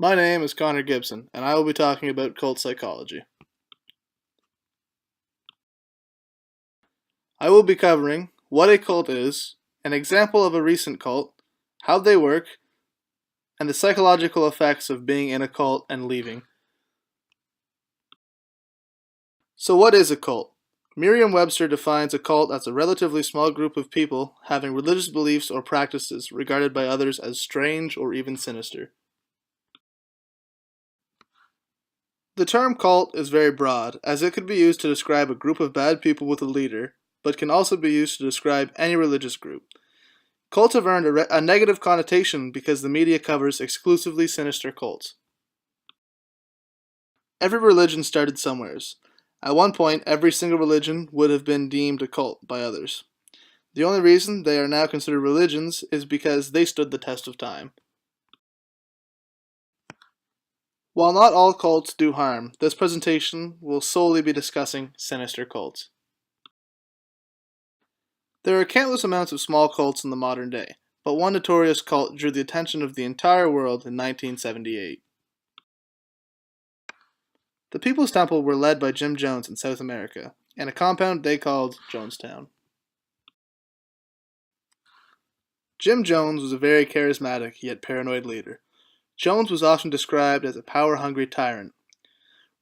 My name is Connor Gibson, and I will be talking about cult psychology. I will be covering what a cult is, an example of a recent cult, how they work, and the psychological effects of being in a cult and leaving. So, what is a cult? Merriam-Webster defines a cult as a relatively small group of people having religious beliefs or practices regarded by others as strange or even sinister. The term cult is very broad, as it could be used to describe a group of bad people with a leader, but can also be used to describe any religious group. Cults have earned a negative connotation because the media covers exclusively sinister cults. Every religion started somewheres. At one point, every single religion would have been deemed a cult by others. The only reason they are now considered religions is because they stood the test of time. While not all cults do harm, this presentation will solely be discussing sinister cults. There are countless amounts of small cults in the modern day, but one notorious cult drew the attention of the entire world in 1978. The People's Temple were led by Jim Jones in South America, in a compound they called Jonestown. Jim Jones was a very charismatic yet paranoid leader. Jones was often described as a power-hungry tyrant.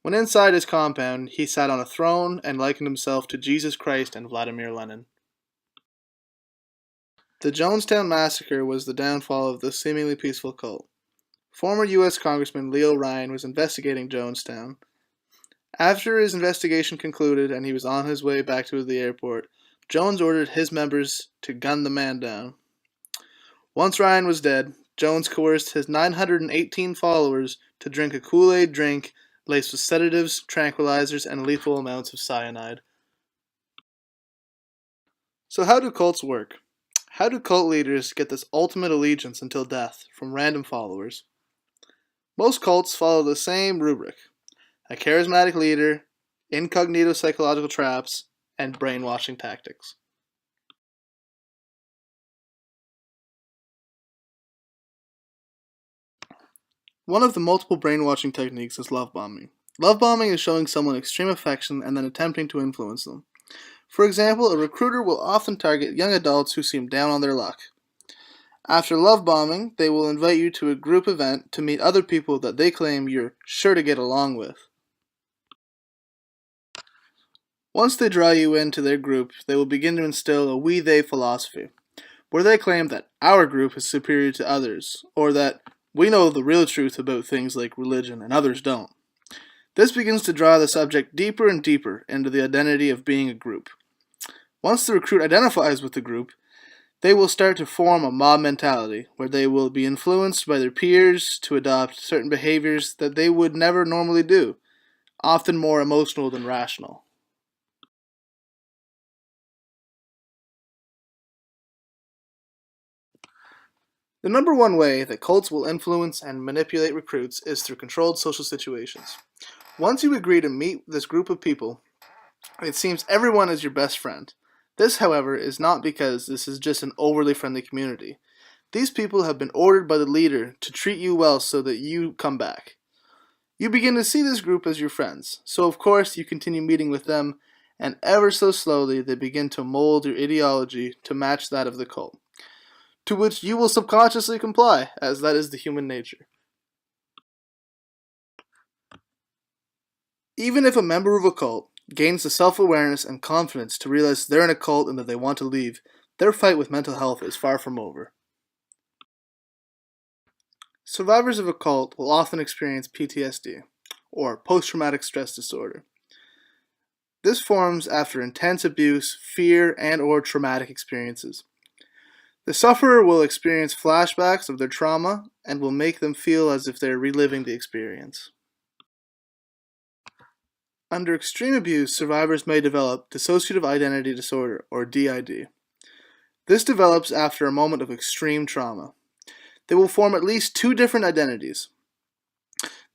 When inside his compound, he sat on a throne and likened himself to Jesus Christ and Vladimir Lenin. The Jonestown Massacre was the downfall of this seemingly peaceful cult. Former U.S. Congressman Leo Ryan was investigating Jonestown. After his investigation concluded and he was on his way back to the airport, Jones ordered his members to gun the man down. Once Ryan was dead, Jones coerced his 918 followers to drink a Kool-Aid drink laced with sedatives, tranquilizers, and lethal amounts of cyanide. So how do cults work? How do cult leaders get this ultimate allegiance until death from random followers? Most cults follow the same rubric: a charismatic leader, incognito psychological traps, and brainwashing tactics. One of the multiple brainwashing techniques is love bombing. Love bombing is showing someone extreme affection and then attempting to influence them. For example, a recruiter will often target young adults who seem down on their luck. After love bombing, they will invite you to a group event to meet other people that they claim you're sure to get along with. Once they draw you into their group, they will begin to instill a we-they philosophy, where they claim that our group is superior to others, or that we know the real truth about things like religion and others don't. This begins to draw the subject deeper and deeper into the identity of being a group. Once the recruit identifies with the group, they will start to form a mob mentality, where they will be influenced by their peers to adopt certain behaviors that they would never normally do, often more emotional than rational. The number one way that cults will influence and manipulate recruits is through controlled social situations. Once you agree to meet this group of people, it seems everyone is your best friend. This, however, is not because this is just an overly friendly community. These people have been ordered by the leader to treat you well so that you come back. You begin to see this group as your friends, so of course you continue meeting with them, and ever so slowly they begin to mold your ideology to match that of the cult, to which you will subconsciously comply, as that is the human nature. Even if a member of a cult gains the self-awareness and confidence to realize they're in a cult and that they want to leave, their fight with mental health is far from over. Survivors of a cult will often experience PTSD, or post-traumatic stress disorder. This forms after intense abuse, fear, and/or traumatic experiences. The sufferer will experience flashbacks of their trauma and will make them feel as if they are reliving the experience. Under extreme abuse, survivors may develop dissociative identity disorder, or DID. This develops after a moment of extreme trauma. They will form at least two different identities.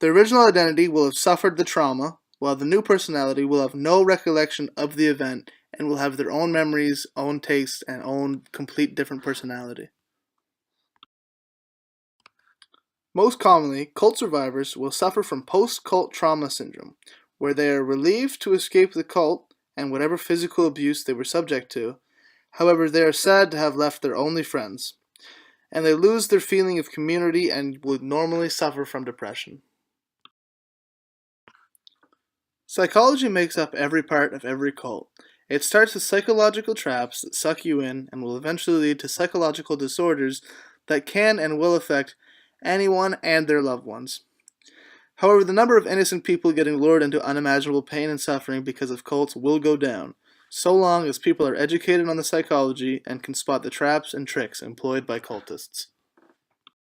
The original identity will have suffered the trauma, while the new personality will have no recollection of the event and will have their own memories, own tastes, and own complete different personality. Most commonly, cult survivors will suffer from post-cult trauma syndrome, where they are relieved to escape the cult and whatever physical abuse they were subject to. However, they are sad to have left their only friends, and they lose their feeling of community and would normally suffer from depression. Psychology makes up every part of every cult. It starts with psychological traps that suck you in and will eventually lead to psychological disorders that can and will affect anyone and their loved ones. However, the number of innocent people getting lured into unimaginable pain and suffering because of cults will go down, so long as people are educated on the psychology and can spot the traps and tricks employed by cultists.